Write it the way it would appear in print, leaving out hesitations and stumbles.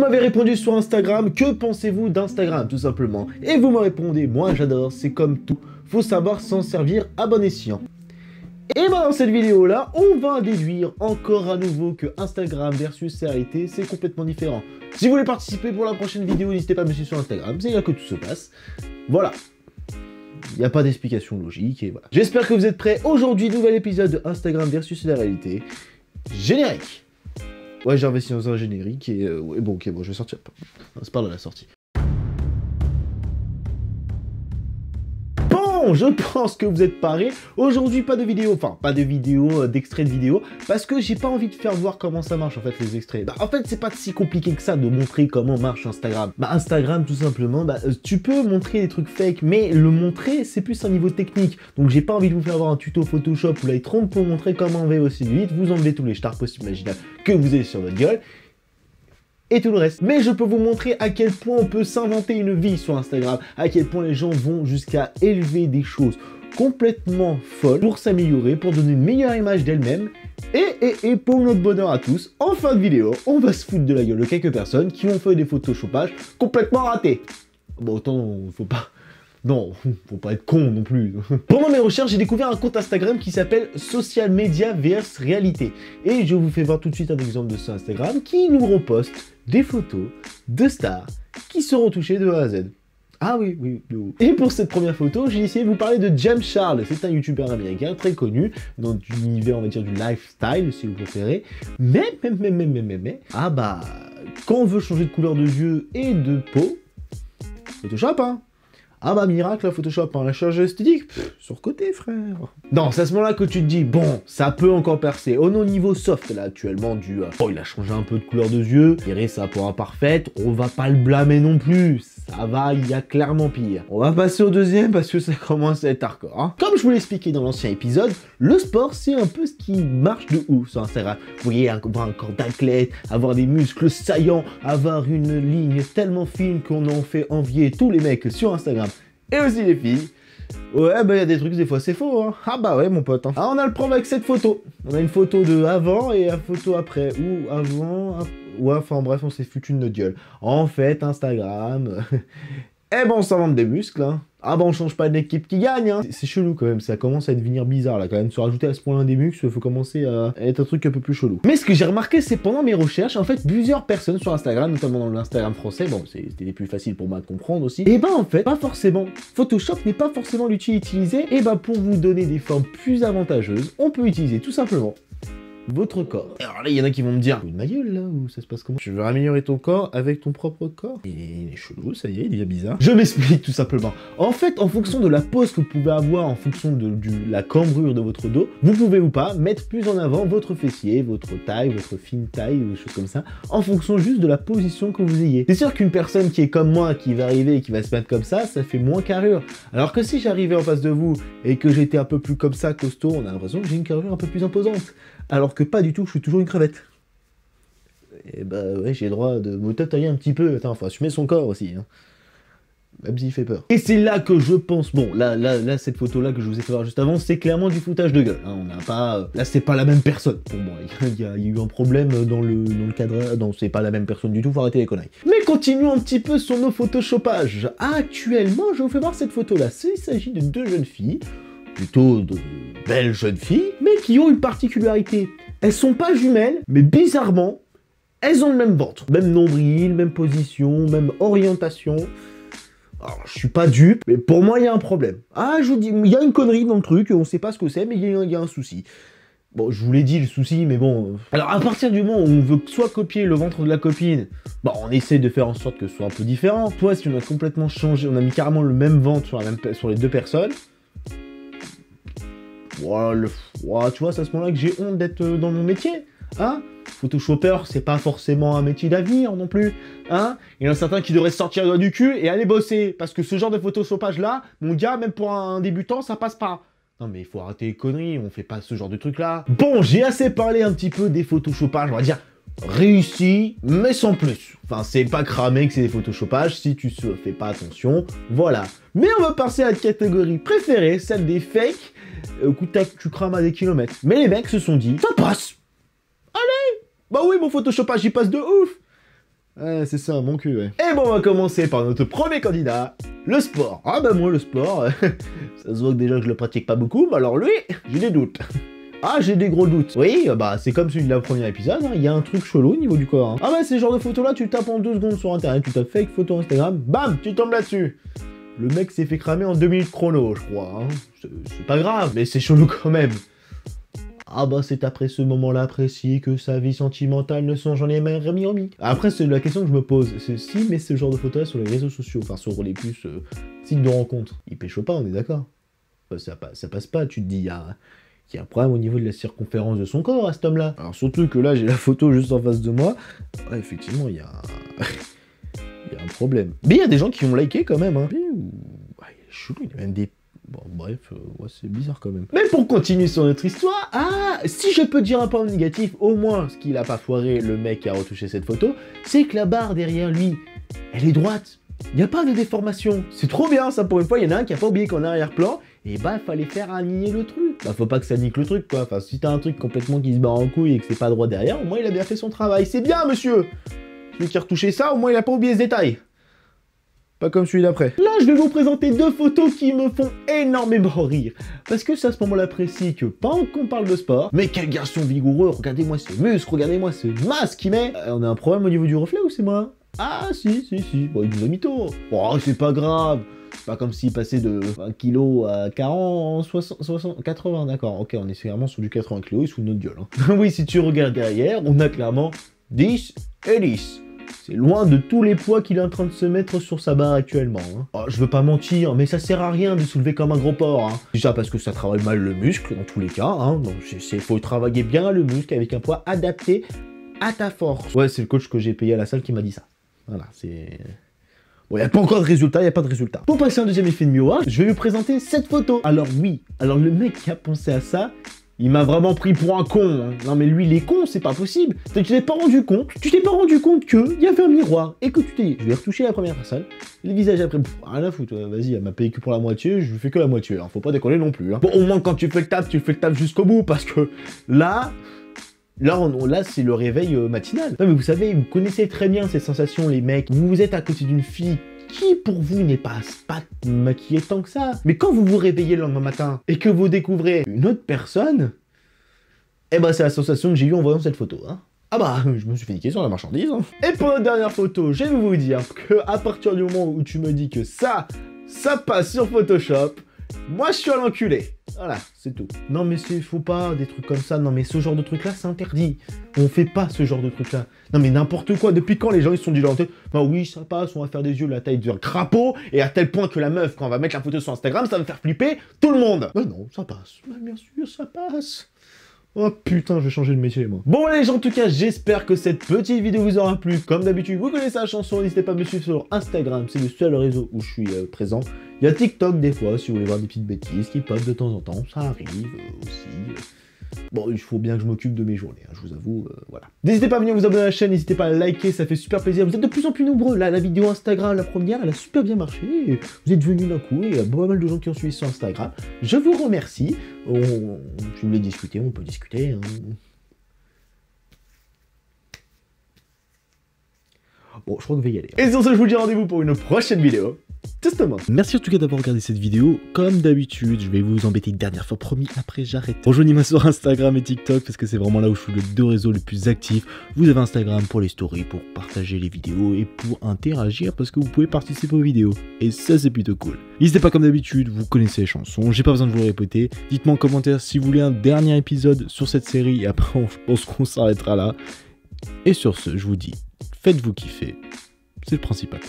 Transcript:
m'avez répondu sur Instagram, que pensez-vous d'Instagram tout simplement? Et vous me répondez, moi j'adore, c'est comme tout, faut savoir s'en servir à bon escient. Et dans cette vidéo là, on va déduire encore à nouveau que Instagram versus réalité, c'est complètement différent. Si vous voulez participer pour la prochaine vidéo, n'hésitez pas à me suivre sur Instagram, c'est là que tout se passe. Voilà. Il n'y a pas d'explication logique et voilà. J'espère que vous êtes prêts. Aujourd'hui, nouvel épisode de Instagram versus la réalité. Générique. Ouais, j'ai investi dans un générique et ouais, bon, ok, bon, je vais sortir. C'est pas dans la sortie. Bon, je pense que vous êtes parés. Aujourd'hui, pas de vidéo, enfin, pas de vidéo, d'extrait de vidéo, parce que j'ai pas envie de faire voir comment ça marche, en fait, les extraits. Bah, en fait, c'est pas si compliqué que ça de montrer comment marche Instagram. Bah, Instagram, tout simplement, bah, tu peux montrer des trucs fake, mais le montrer, c'est plus un niveau technique. Donc, j'ai pas envie de vous faire voir un tuto Photoshop ou Lightroom pour montrer comment enlever aussi vite, vous enlevez tous les stars possibles imaginables que vous avez sur votre gueule, et tout le reste. Mais je peux vous montrer à quel point on peut s'inventer une vie sur Instagram, à quel point les gens vont jusqu'à élever des choses complètement folles pour s'améliorer, pour donner une meilleure image d'elles-mêmes. Et pour notre bonheur à tous, en fin de vidéo, on va se foutre de la gueule de quelques personnes qui ont fait des photoshoppages complètement ratés. Bon, autant, faut pas... Non, faut pas être con non plus. Pendant mes recherches, j'ai découvert un compte Instagram qui s'appelle Social Media vs Réalité. Et je vous fais voir tout de suite un exemple de ce Instagram qui nous reposte des photos de stars qui seront touchées de A à Z. Ah oui, oui, oui. Et pour cette première photo, j'ai essayé de vous parler de James Charles. C'est un youtubeur américain très connu dans l'univers, on va dire, du lifestyle, si vous préférez. Mais, ah bah, quand on veut changer de couleur de yeux et de peau, Photoshop, hein. Ah bah miracle, la Photoshop, hein, la chirurgie esthétique, surcoté frère. Non, c'est à ce moment-là que tu te dis, bon, ça peut encore percer. On est au niveau soft là actuellement du... oh, il a changé un peu de couleur de yeux, dirait ça pour imparfaite, on va pas le blâmer non plus. Ça va, il y a clairement pire. On va passer au deuxième parce que ça commence à être hardcore. Hein. Comme je vous l'ai expliqué dans l'ancien épisode, le sport c'est un peu ce qui marche de ouf sur Instagram. Vous voyez, avoir un corps d'athlète, avoir des muscles saillants, avoir une ligne tellement fine qu'on en fait envier tous les mecs sur Instagram. Et aussi les filles. Ouais, bah il y a des trucs, des fois c'est faux, hein. Ah bah ouais, mon pote. Hein. Ah, on a le problème avec cette photo. On a une photo de avant et une photo après. Ou avant... Ouais, enfin bref, on s'est foutu de notre gueule. En fait, Instagram... eh ben, on s'invente des muscles, hein. Ah bah on change pas d'équipe qui gagne, hein. C'est chelou quand même, ça commence à devenir bizarre là quand même. Se rajouter à ce point-là des muscles, faut commencer à être un truc un peu plus chelou. Mais ce que j'ai remarqué, c'est pendant mes recherches, en fait, plusieurs personnes sur Instagram, notamment dans l'Instagram français, bon, c'était plus facile pour moi de comprendre aussi, et ben en fait, pas forcément. Photoshop n'est pas forcément l'outil utilisé, et ben pour vous donner des formes plus avantageuses, on peut utiliser tout simplement votre corps. Alors là, il y en a qui vont me dire, de ma gueule là, ou ça se passe comment? Tu veux améliorer ton corps avec ton propre corps? Il est chelou, ça y est, il devient bizarre. Je m'explique tout simplement. En fait, en fonction de la pose que vous pouvez avoir, en fonction de la cambrure de votre dos, vous pouvez ou pas mettre plus en avant votre fessier, votre taille, votre fine taille, des choses comme ça, en fonction juste de la position que vous ayez. C'est sûr qu'une personne qui est comme moi, qui va arriver et qui va se mettre comme ça fait moins carrure. Alors que si j'arrivais en face de vous et que j'étais un peu plus comme ça, costaud, on a l'impression que j'ai une carrure un peu plus imposante. Alors que pas du tout, je suis toujours une crevette. Et bah ouais, j'ai le droit de me tatailler un petit peu. Attends, faut assumer son corps aussi, hein. Même s'il fait peur. Et c'est là que je pense, bon, là, cette photo-là que je vous ai fait voir juste avant, c'est clairement du foutage de gueule. Hein, on n'a pas... là, c'est pas la même personne, pour moi. Il y a eu un problème dans le cadre... Non, c'est pas la même personne du tout, faut arrêter les conneries. Mais continuons un petit peu sur nos photoshoppages. Actuellement, je vous fais voir cette photo-là. Il s'agit de deux jeunes filles, plutôt de belles jeunes filles, mais qui ont une particularité. Elles sont pas jumelles, mais bizarrement, elles ont le même ventre. Même nombril, même position, même orientation. Alors, je suis pas dupe, mais pour moi, il y a un problème. Ah, je vous dis, il y a une connerie dans le truc, on sait pas ce que c'est, mais il y a un souci. Bon, je vous l'ai dit, le souci, mais bon... Alors, à partir du moment où on veut soit copier le ventre de la copine, bon, on essaie de faire en sorte que ce soit un peu différent. Toi, si on a complètement changé, on a mis carrément le même ventre sur les deux personnes... Ouais, tu vois, c'est à ce moment-là que j'ai honte d'être dans mon métier, hein. Photoshopper, c'est pas forcément un métier d'avenir non plus, hein. Il y en a certains qui devraient se sortir le doigt du cul et aller bosser, parce que ce genre de photoshopage-là, mon gars, même pour un débutant, ça passe pas. Non mais il faut arrêter les conneries, on fait pas ce genre de truc-là. Bon, j'ai assez parlé un petit peu des photoshoppages, on va dire, réussis, mais sans plus. Enfin, c'est pas cramé que c'est des photoshoppages, si tu fais pas attention, voilà. Mais on va passer à la catégorie préférée, celle des fakes, où tu crames à des kilomètres. Mais les mecs se sont dit, ça passe. Allez, bah oui, mon photoshopage, il passe de ouf. Ouais, c'est ça, mon cul, ouais. Et bon, on va commencer par notre premier candidat, le sport. Ah bah moi, le sport, ça se voit que déjà que je le pratique pas beaucoup, mais alors lui, j'ai des doutes. Ah, j'ai des gros doutes. Oui, bah c'est comme celui de la première épisode, il y a un truc chelou au niveau du corps. Hein. Ah bah ces genres de photos là, tu tapes en 2 secondes sur internet, tu tapes fake photo Instagram, bam, tu tombes là-dessus. Le mec s'est fait cramer en 2 minutes chrono, je crois. Hein. C'est pas grave, mais c'est chelou quand même. Ah bah c'est après ce moment-là précis que sa vie sentimentale ne sont j'en ai même remis. Après c'est la question que je me pose, c'est si met ce genre de photos sur les réseaux sociaux, enfin sur les plus sites de rencontres, il pêche pas, on est d'accord. Ça passe pas, tu te dis, il y a un problème au niveau de la circonférence de son corps à cet homme-là. Alors surtout que là j'ai la photo juste en face de moi, ouais, effectivement il y a un problème. Mais il y a des gens qui ont liké quand même, hein. Ouais, il est chelou, il y a même des... Bon, bref, ouais, c'est bizarre quand même. Mais pour continuer sur notre histoire, si je peux dire un point négatif, au moins, ce qu'il a pas foiré, le mec qui a retouché cette photo, c'est que la barre derrière lui, elle est droite. Il n'y a pas de déformation. C'est trop bien, ça, pour une fois, il y en a un qui a pas oublié qu'en arrière-plan, et bah, il fallait faire aligner le truc. Bah, faut pas que ça nique le truc, quoi. Enfin, si t'as un truc complètement qui se barre en couille et que c'est pas droit derrière, au moins, il a bien fait son travail. C'est bien, monsieur! Celui qui a retouché ça, au moins, il a pas oublié ce détail. Pas comme celui d'après. Là, je vais vous présenter 2 photos qui me font énormément rire. Parce que c'est à ce moment-là précis que, pendant qu'on parle de sport, mais quel garçon vigoureux, regardez-moi ce muscle, regardez-moi ce masque qu'il met. On a un problème au niveau du reflet ou c'est moi? Ah, si. Bon, il nous a mis tôt. Oh, c'est pas grave. C'est pas comme s'il passait de 1 kg à 40, 60, 80, d'accord. Ok, on est clairement sur du 80 kg, il se fout de notre gueule. Hein. Oui, si tu regardes derrière, on a clairement 10 et 10. C'est loin de tous les poids qu'il est en train de se mettre sur sa barre actuellement. Hein. Oh, je veux pas mentir, mais ça sert à rien de soulever comme un gros porc. Hein. Déjà parce que ça travaille mal le muscle, dans tous les cas. Hein. Donc faut travailler bien le muscle avec un poids adapté à ta force. Ouais, c'est le coach que j'ai payé à la salle qui m'a dit ça. Voilà, c'est... Bon, il n'y a pas encore de résultat, il n'y a pas de résultat. Pour passer un deuxième effet de miroir, je vais vous présenter cette photo. Alors oui, alors le mec qui a pensé à ça, il m'a vraiment pris pour un con. Hein. Non mais lui, il est con, c'est pas possible. Tu t'es pas rendu compte qu'il y avait un miroir et que tu t'es dit, je vais retoucher la première personne, le visage après, rien à foutre, vas-y, elle m'a payé que pour la moitié, je lui fais que la moitié, hein. Faut pas décoller non plus. Hein. Bon, au moins quand tu fais le taf, jusqu'au bout, parce que là, c'est le réveil matinal. Non mais vous savez, vous connaissez très bien ces sensations, les mecs. Vous êtes à côté d'une fille qui, pour vous, n'est pas maquillée tant que ça. Mais quand vous vous réveillez le lendemain matin et que vous découvrez une autre personne, eh ben c'est la sensation que j'ai eue en voyant cette photo. Hein. Ah bah, je me suis fait niquer sur la marchandise. Hein. Et pour notre dernière photo, je vais vous dire que à partir du moment où tu me dis que ça passe sur Photoshop, moi je suis à l'enculé. Voilà, c'est tout. Non mais faut pas des trucs comme ça, non mais ce genre de truc là c'est interdit. On fait pas ce genre de truc là. Non mais n'importe quoi, depuis quand les gens ils se sont dit dans la tête, bah oui ça passe, on va faire des yeux de la taille d'un crapaud, et à tel point que la meuf, quand on va mettre la photo sur Instagram, ça va faire flipper tout le monde. Bah non, ça passe. Bah, bien sûr, ça passe. Oh putain, je vais changer de métier, moi. Bon les gens, en tout cas, j'espère que cette petite vidéo vous aura plu. Comme d'habitude, vous connaissez la chanson, n'hésitez pas à me suivre sur Instagram, c'est le seul réseau où je suis présent. Il y a TikTok des fois, si vous voulez voir des petites bêtises qui pop de temps en temps, ça arrive aussi. Bon, il faut bien que je m'occupe de mes journées, hein, je vous avoue, voilà. N'hésitez pas à venir vous abonner à la chaîne, n'hésitez pas à liker, ça fait super plaisir. Vous êtes de plus en plus nombreux, là, la vidéo Instagram, la première, elle a super bien marché. Vous êtes venus d'un coup, et il y a pas mal de gens qui ont suivi sur Instagram. Je vous remercie. Si vous voulez discuter, on peut discuter. Hein. Bon, je crois que je vais y aller. Et sur ce, je vous dis rendez-vous pour une prochaine vidéo. Justement. Merci en tout cas d'avoir regardé cette vidéo. Comme d'habitude, je vais vous embêter une dernière fois, promis, après j'arrête. Rejoignez-moi sur Instagram et TikTok parce que c'est vraiment là où je suis le 2 réseaux les plus actifs. Vous avez Instagram pour les stories, pour partager les vidéos et pour interagir parce que vous pouvez participer aux vidéos. Et ça, c'est plutôt cool. N'hésitez pas, comme d'habitude, vous connaissez les chansons, j'ai pas besoin de vous les répéter. Dites-moi en commentaire si vous voulez un dernier épisode sur cette série et après, je pense qu'on s'arrêtera là. Et sur ce, je vous dis, faites-vous kiffer, c'est le principal.